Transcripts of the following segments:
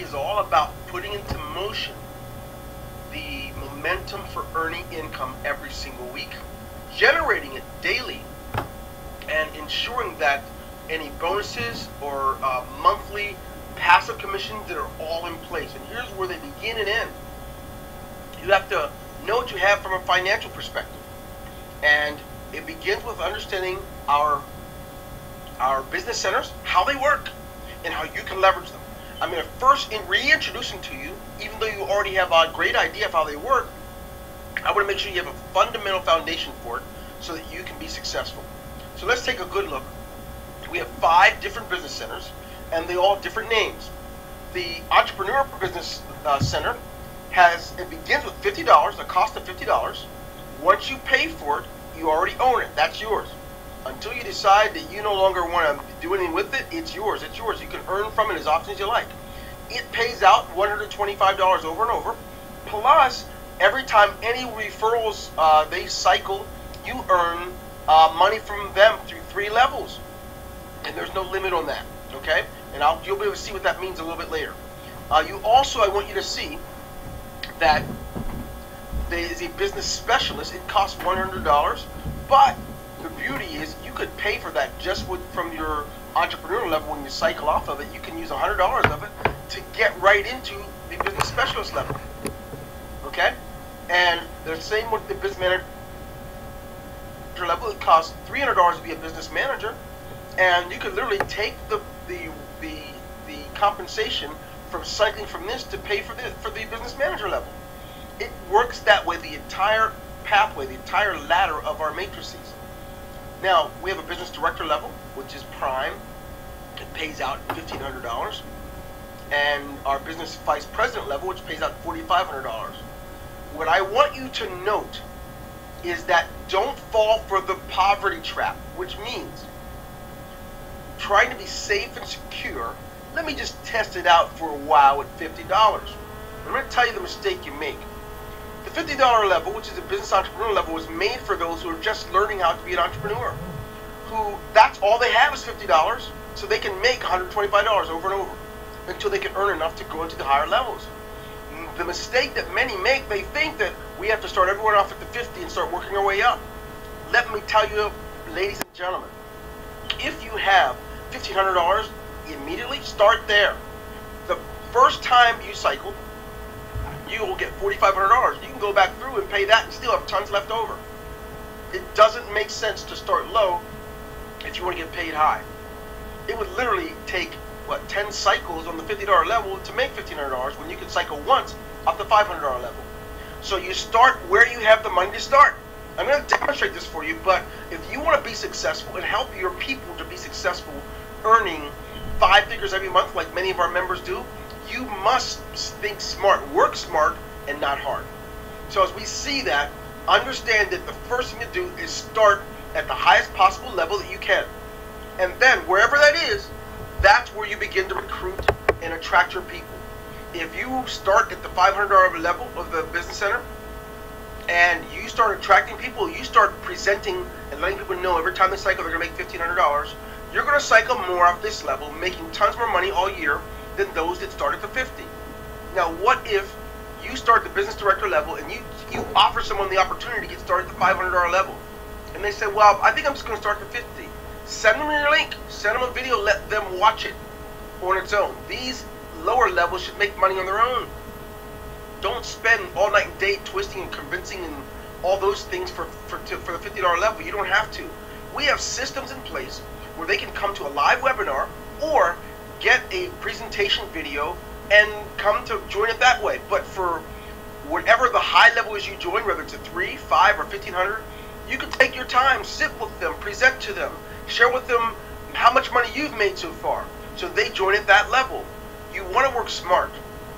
is all about putting into motion the momentum for earning income every single week, generating it daily, and ensuring that any bonuses or monthly passive commissions that are all in place. And here's where they begin and end. You have to know what you have from a financial perspective, and it begins with understanding our business centers, how they work, and how you can leverage them. I'm going to first reintroduce them to you, even though you already have a great idea of how they work. I want to make sure you have a fundamental foundation for it so that you can be successful. So let's take a good look. We have 5 different business centers, and they all have different names. The Entrepreneur Business Center it begins with $50, the cost of $50. Once you pay for it, you already own it. That's yours. Until you decide that you no longer want to do anything with it, it's yours. It's yours. You can earn from it as often as you like. It pays out $125 over and over. Plus, every time any referrals they cycle, you earn money from them through 3 levels. And there's no limit on that. Okay? And you'll be able to see what that means a little bit later. I want you to see that there is a business specialist. It costs $100, but the beauty is you could pay for that just from your entrepreneur level. When you cycle off of it, you can use $100 of it to get right into the business specialist level. Okay? And the same with the business manager level. It costs $300 to be a business manager, and you could literally take the compensation from cycling from this to pay for the business manager level. It works that way, the entire pathway, the entire ladder of our matrices. Now, we have a business director level, which is prime. It pays out $1,500. And our business vice president level, which pays out $4,500. What I want you to note is that don't fall for the poverty trap, which means trying to be safe and secure. Let me just test it out for a while at $50. I'm going to tell you the mistake you make. The $50 level, which is a business entrepreneur level, was made for those who are just learning how to be an entrepreneur. That's all they have is $50, so they can make $125 over and over until they can earn enough to go into the higher levels. The mistake that many make, they think that we have to start everyone off at the 50 and start working our way up. Let me tell you, ladies and gentlemen, if you have $1,500, immediately start there. The first time you cycle, you will get $4,500. You can go back through and pay that and still have tons left over. It doesn't make sense to start low if you want to get paid high. It would literally take, 10 cycles on the $50 level to make $1,500 when you can cycle once up the $500 level. So you start where you have the money to start. I'm going to demonstrate this for you, but if you want to be successful and help your people to be successful earning 5 figures every month like many of our members do, you must think smart, work smart, and not hard. So as we see that, understand that the first thing to do is start at the highest possible level that you can. And then wherever that is, that's where you begin to recruit and attract your people. If you start at the $500 level of the business center and you start attracting people, you start presenting and letting people know every time they cycle they're going to make $1,500, you're going to cycle more off this level, making tons more money all year than those that start at the 50. Now, what if you start the business director level and you offer someone the opportunity to get started at the $500 level, and they say, well, I think I'm just going to start at 50. Send them your link, send them a video, let them watch it on its own. These lower levels should make money on their own. Don't spend all night and day twisting and convincing and all those things for the $50 level. You don't have to. We have systems in place where they can come to a live webinar or get a presentation video and come to join it that way. But for whatever the high level is you join, whether it's a 3, 5, or 1,500, you can take your time, sit with them, present to them, share with them how much money you've made so far, so they join at that level. You want to work smart.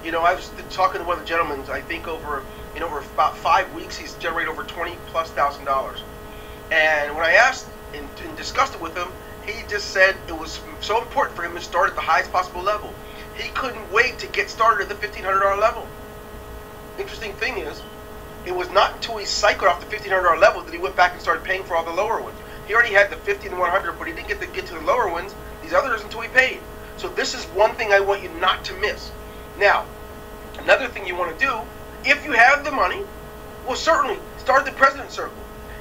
You know, I was talking to one of the gentlemen, I think over about 5 weeks, he's generated over $20,000+. And when I asked and discussed it with him, he just said it was so important for him to start at the highest possible level. He couldn't wait to get started at the $1,500 level. Interesting thing is, it was not until he cycled off the $1,500 level that he went back and started paying for all the lower ones. He already had the 50 and 100, but he didn't get to the lower ones, these others, until he paid. So this is one thing I want you not to miss. Now, another thing you want to do, if you have the money, well, certainly start the President Circle.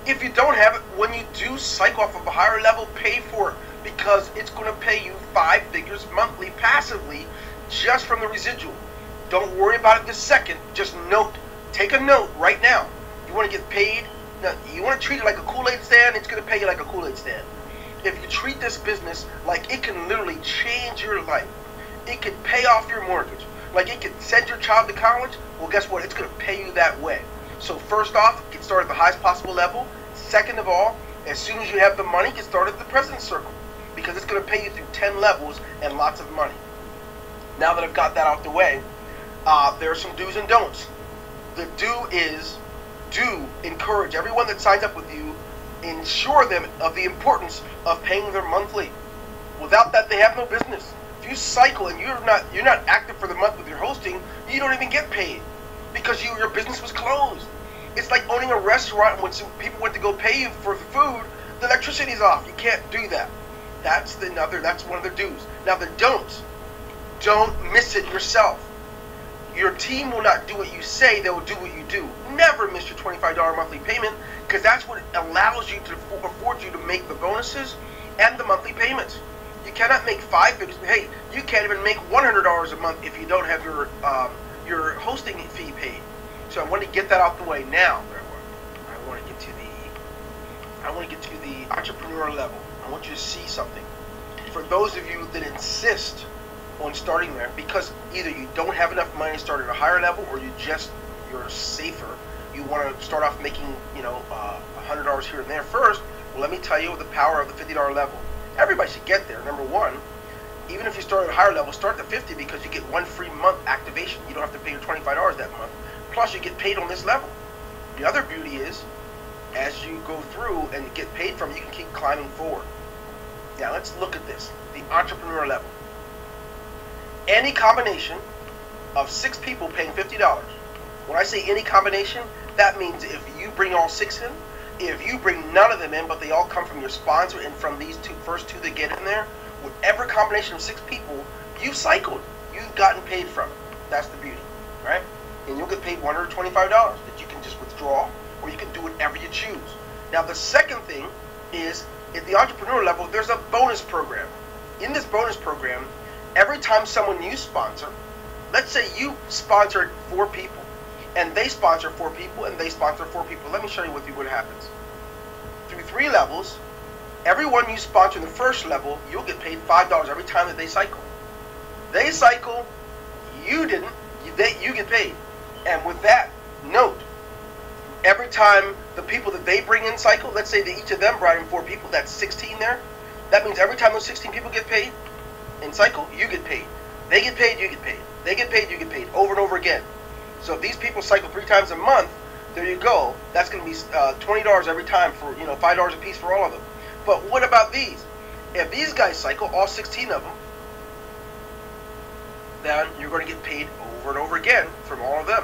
If you don't have it, when you do cycle off of a higher level, pay for it, because it's going to pay you 5 figures monthly passively just from the residual. Don't worry about it this second. Just take a note right now. You want to get paid. Now, you want to treat it like a Kool-Aid stand, it's going to pay you like a Kool-Aid stand. If you treat this business like it can literally change your life, it can pay off your mortgage, like it can send your child to college, well, guess what? It's going to pay you that way. So first off, get started at the highest possible level. Second of all, as soon as you have the money, get started at the President's Circle, because it's going to pay you through 10 levels and lots of money. Now that I've got that out the way, there are some do's and don'ts. The do is, do encourage everyone that signs up with you, ensure them of the importance of paying their monthly. Without that, they have no business. If you cycle and you're not active for the month with your hosting, you don't even get paid, because your business was closed. It's like owning a restaurant when some people went to go pay you for the food, the electricity's off. You can't do that. That's one of the do's. Now the don'ts. Don't miss it yourself. Your team will not do what you say, they will do what you do. Never miss your $25 monthly payment, because that's what allows you to afford you to make the bonuses and the monthly payments. You cannot make 5 figures. Hey, you can't even make $100 a month if you don't have your hosting fee paid. So I want to get that out the way now. I want to get to the entrepreneur level. I want you to see something. For those of you that insist on starting there, because either you don't have enough money to start at a higher level, or you're safer. You want to start off making $100 here and there first. Well, let me tell you the power of the $50 level. Everybody should get there. Number one, even if you start at a higher level, start at 50, because you get 1 free month activation. You don't have to pay your $25 that month. Plus, you get paid on this level. The other beauty is, as you go through and get paid from it, you can keep climbing forward. Now, let's look at this. The entrepreneur level. Any combination of 6 people paying $50. When I say any combination, that means if you bring all 6 in, if you bring none of them in, but they all come from your sponsor and from these first two that get in there, whatever combination of 6 people, you've cycled. You've gotten paid from it. That's the beauty, right? And you'll get paid $125 that you can just withdraw, or you can do whatever you choose. Now, the second thing is, at the entrepreneur level, there's a bonus program. In this bonus program, every time someone you sponsor, let's say you sponsored 4 people, and they sponsor 4 people, and they sponsor 4 people. Let me show you what happens. Through 3 levels, everyone you sponsor in the first level, you'll get paid $5 every time that they cycle. They cycle, you didn't, you get paid. And with that, note, every time the people that they bring in cycle, let's say that each of them brought in 4 people, that's 16 there. That means every time those 16 people get paid in cycle, you get paid. They get paid, you get paid. They get paid, you get paid, over and over again. So if these people cycle 3 times a month, there you go. That's going to be $20 every time for, $5 a piece for all of them. But what about these? If these guys cycle, all 16 of them, then you're going to get paid over and over again from all of them.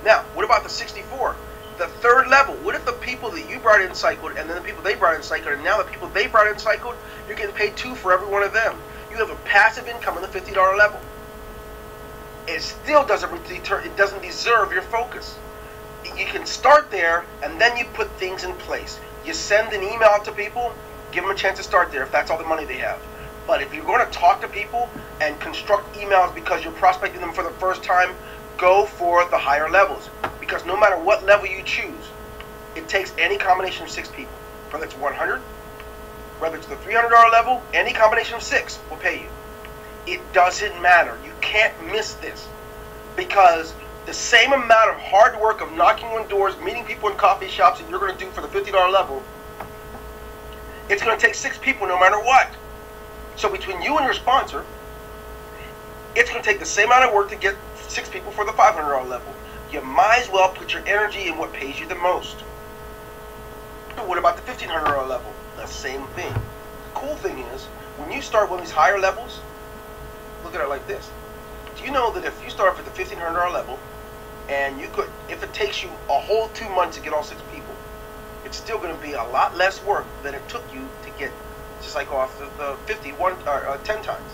Now, what about the 64? The third level. What if the people that you brought in cycled, and then the people they brought in cycled, and now the people they brought in cycled, you're getting paid 2 for every one of them. You have a passive income on the $50 level. It still doesn't deserve your focus. You can start there, and then you put things in place. You send an email out to people, give them a chance to start there if that's all the money they have. But if you're going to talk to people and construct emails because you're prospecting them for the first time, go for the higher levels. Because no matter what level you choose, it takes any combination of 6 people. Whether it's 100, whether it's the $300 level, any combination of 6 will pay you. It doesn't matter. You can't miss this. Because the same amount of hard work of knocking on doors, meeting people in coffee shops that you're going to do for the $50 level, it's going to take 6 people no matter what. So between you and your sponsor, it's going to take the same amount of work to get 6 people for the $500 level. You might as well put your energy in what pays you the most. What about the $1,500 level? The same thing. The cool thing is, when you start with these higher levels, look at it like this. Do you know that if you start at the $1,500 level, and you could, if it takes you a whole 2 months to get all 6 people, it's still going to be a lot less work than it took you to get, just like off the 10 times.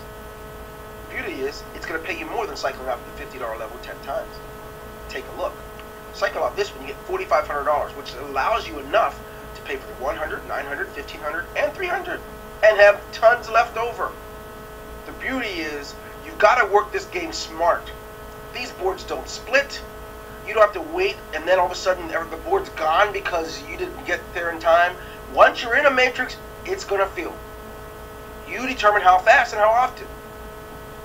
Beauty is, it's going to pay you more than cycling out the $50 level 10 times. Take a look. Cycle out this one, you get $4,500, which allows you enough to pay for the 100, 900, 1500, and 300, and have tons left over. The beauty is, you've got to work this game smart. These boards don't split. You don't have to wait, and then all of a sudden the board's gone because you didn't get there in time. Once you're in a matrix, it's going to fill. You determine how fast and how often.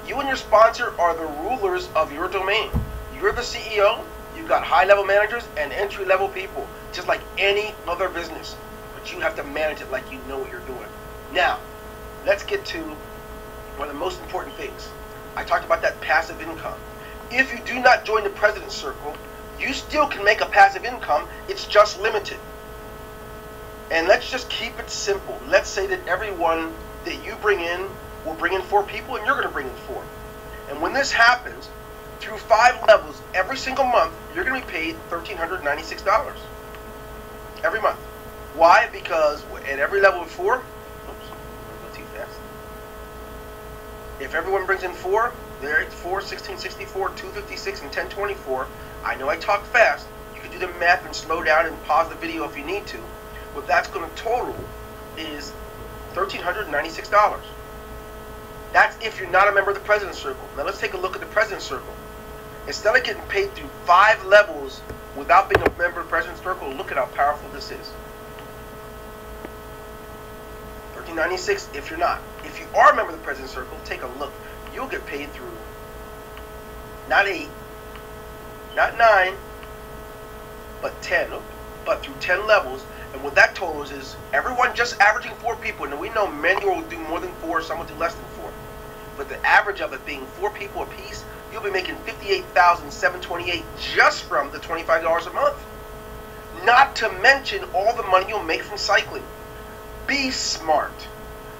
You and your sponsor are the rulers of your domain. You're the CEO. You've got high-level managers and entry-level people, just like any other business. But you have to manage it like you know what you're doing. Now, let's get to one of the most important things. I talked about that passive income. If you do not join the President's Circle, you still can make a passive income. It's just limited. And let's just keep it simple. Let's say that everyone that you bring in will bring in 4 people, and you're going to bring in 4. And when this happens, through 5 levels, every single month, you're going to be paid $1,396 every month. Why? Because at every level of 4, oops, I'm going too fast. If everyone brings in 4, there it's 4, 1664, 256, and 1024. I know I talk fast. You can do the math and slow down and pause the video if you need to. What that's going to total is $1,396. That's if you're not a member of the President's Circle. Now let's take a look at the President's Circle. Instead of getting paid through 5 levels without being a member of the President's Circle, look at how powerful this is. $1,396 if you're not. If you are a member of the President's Circle, take a look. You'll get paid through not 8, not 9, but 10. But through 10 levels. And what that totals is everyone just averaging 4 people. Now we know many will do more than 4, some will do less than 4. But the average of it being 4 people apiece, you'll be making $58,728 just from the $25 a month. Not to mention all the money you'll make from cycling. Be smart.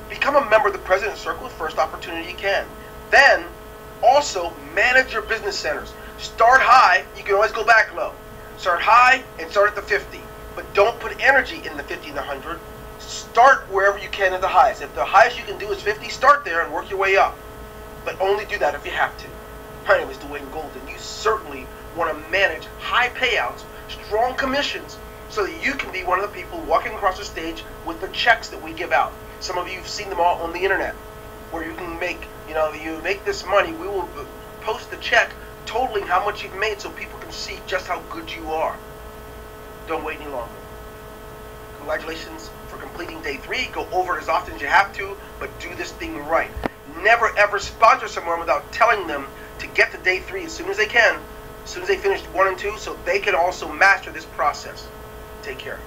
Become a member of the President's Circle the first opportunity you can. Then, also manage your business centers. Start high, you can always go back low. Start high and start at the 50. But don't put energy in the 50 and the 100. Start wherever you can at the highest. If the highest you can do is 50, start there and work your way up. But only do that if you have to. My name is Dwayne Golden. You certainly want to manage high payouts, strong commissions, so that you can be one of the people walking across the stage with the checks that we give out. Some of you have seen them all on the internet, where you can make, you make this money. We will post the check totaling how much you've made so people can see just how good you are. Don't wait any longer. Congratulations for completing day 3. Go over it as often as you have to, but do this thing right. Never ever sponsor someone without telling them to get to day 3 as soon as they can, as soon as they finish 1 and 2, so they can also master this process. Take care.